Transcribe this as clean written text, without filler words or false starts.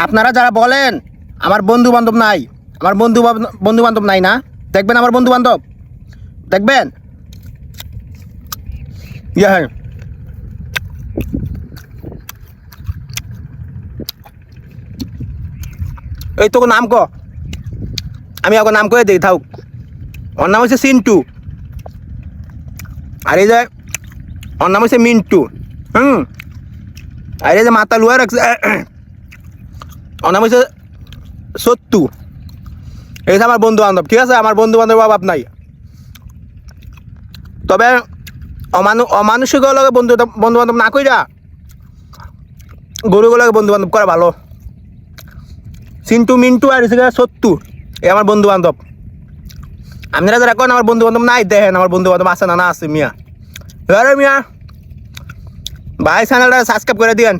আপনারা যারা বলেন আমার বন্ধু বান্ধব নাই, আমার বন্ধু বান্ধব নাই না, দেখবেন আমার বন্ধু বান্ধব দেখবেন। হ্যাঁ, এই তোকে নাম ক, আমি ওকে নাম করে দিই থাক। ওর নাম হচ্ছে সিন্টু, আর এই যে ওর নাম হচ্ছে মিন্টু। আর এই যে মাথা লুয়া রাখছে ওর নাম হচ্ছে সত্তু। এই যে আমার বন্ধু বান্ধব, ঠিক আছে? আমার বন্ধু বান্ধব অভাব নাই, তবে অমানুষিকগুলোকে বন্ধু বান্ধব না কইরা গরুগুলোকে বন্ধু বান্ধব করা ভালো। সিন্টু মিন্টু আর সত্তু এই আমার বন্ধু বান্ধব। আপনারা যারা এখন আমার বন্ধু বান্ধব নাই, দেখেন আমার বন্ধু বান্ধব আছে না না আছে। মিয়া মিয়া ভাই চ্যানেলটা সাবস্ক্রাইব করে দিয়েন।